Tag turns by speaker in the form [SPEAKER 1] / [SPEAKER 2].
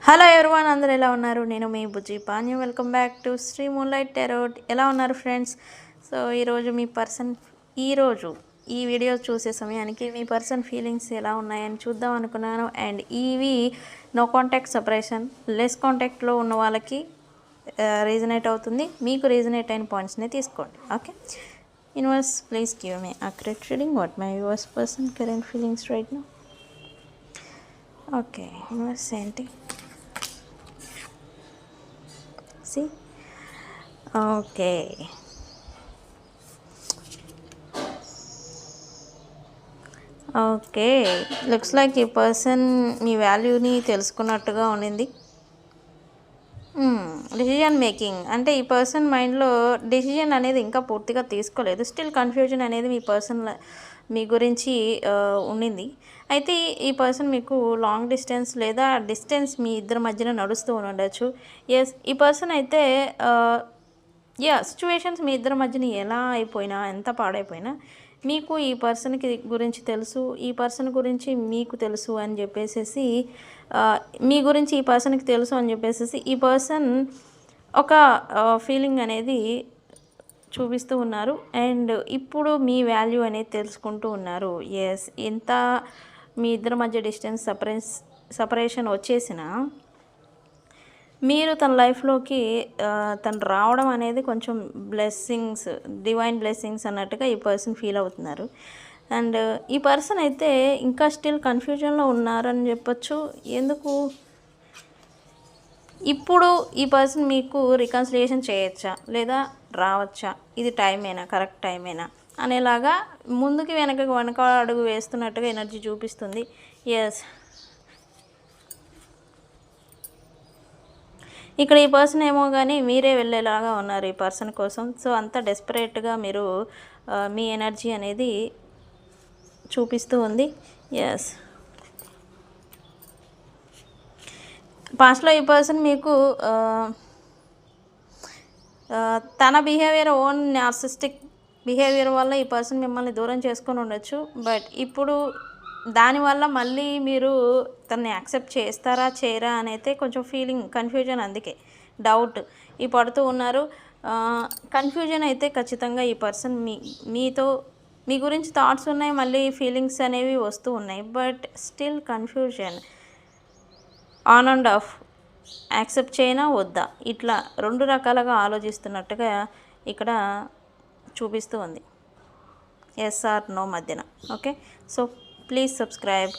[SPEAKER 1] Hello everyone, అందరూ ఎలా ఉన్నారు? నేను మీ Bujji Panya. Welcome back to Sri Moonlight Tarot. ఎలా ఉన్నారు ఫ్రెండ్స్? సో ఈరోజు ఈ వీడియో చూసే సమయానికి మీ పర్సన్ ఫీలింగ్స్ ఎలా ఉన్నాయని చూద్దాం అనుకున్నాను. అండ్ ఇవి నో కాంటాక్ట్ సెపరేషన్, లెస్ కాంటాక్ట్లో ఉన్న వాళ్ళకి రీజనేట్ అవుతుంది. మీకు రీజనేట్ అయిన పాయింట్స్ని తీసుకోండి. Okay, universe please give me accurate reading what my yours person current feelings right now. Okay universe ఏంటి? ఓకే, ఓకే, లుక్స్ లైక్ ఈ పర్సన్ మీ వాల్యూని తెలుసుకున్నట్టుగా ఉండింది. డిసిజన్ మేకింగ్ అంటే ఈ పర్సన్ మైండ్లో డిసిజన్ అనేది ఇంకా పూర్తిగా తీసుకోలేదు. స్టిల్ కన్ఫ్యూజన్ అనేది మీ గురించి ఉండింది. అయితే ఈ పర్సన్ మీకు లాంగ్ డిస్టెన్స్ లేదా డిస్టెన్స్ మీ ఇద్దరి మధ్యన నడుస్తూ ఉండొచ్చు. ఎస్, ఈ పర్సన్ అయితే సిచ్యువేషన్స్ మీ ఇద్దరి మధ్యన ఎలా అయిపోయినా, ఎంత పాడైపోయినా మీకు ఈ పర్సన్కి గురించి తెలుసు, ఈ పర్సన్ గురించి మీకు తెలుసు అని చెప్పేసి, మీ గురించి ఈ పర్సన్కి తెలుసు అని చెప్పేసి ఈ పర్సన్ ఒక ఫీలింగ్ అనేది చూపిస్తూ ఉన్నారు. అండ్ ఇప్పుడు మీ వాల్యూ అనేది తెలుసుకుంటూ ఉన్నారు. ఎస్, ఎంత మీ ఇద్దరి మధ్య డిస్టెన్స్ సపరేషన్ వచ్చేసినా మీరు తన లైఫ్లోకి తను రావడం అనేది కొంచెం బ్లెస్సింగ్స్, డివైన్ బ్లెస్సింగ్స్ అన్నట్టుగా ఈ పర్సన్ ఫీల్ అవుతున్నారు. అండ్ ఈ పర్సన్ అయితే ఇంకా స్టిల్ కన్ఫ్యూజన్లో ఉన్నారని చెప్పొచ్చు. ఎందుకు? ఇప్పుడు ఈ పర్సన్ మీకు రికన్సిలియేషన్ చేయొచ్చా లేదా రావచ్చా, ఇది టైమేనా, కరెక్ట్ టైమేనా అనేలాగా ముందుకి వెనక అడుగు వేస్తున్నట్టుగా ఎనర్జీ చూపిస్తుంది. ఎస్, ఇక్కడ ఈ పర్సన్ ఏమో కానీ మీరే వెళ్ళేలాగా ఉన్నారు ఈ పర్సన్ కోసం. సో అంత డెస్పరేట్గా మీరు మీ ఎనర్జీ అనేది చూపిస్తూ ఉంది. ఎస్, పాస్ట్లో ఈ పర్సన్ మీకు తన బిహేవియర్, ఓన్ నార్సిస్టిక్ బిహేవియర్ వల్ల ఈ పర్సన్ మిమ్మల్ని దూరం చేసుకొని ఉండొచ్చు. బట్ ఇప్పుడు దానివల్ల మళ్ళీ మీరు తనని యాక్సెప్ట్ చేస్తారా చేయరా అనేది కొంచెం కన్ఫ్యూజన్, అందుకే డౌట్ ఈ పడుతూ ఉన్నారు. కన్ఫ్యూజన్ అయితే ఖచ్చితంగా ఈ పర్సన్ మీతో మీ గురించి థాట్స్ ఉన్నాయి, మళ్ళీ ఫీలింగ్స్ అనేవి వస్తూ ఉన్నాయి. But still confusion, on and of, accept చేయనా వద్దా, ఇట్లా రెండు రకాలుగా ఆలోచిస్తున్నట్టుగా ఇక్కడ చూపిస్తూ ఉంది. ఎస్ ఆర్ నో మధ్యన. Okay, so please subscribe.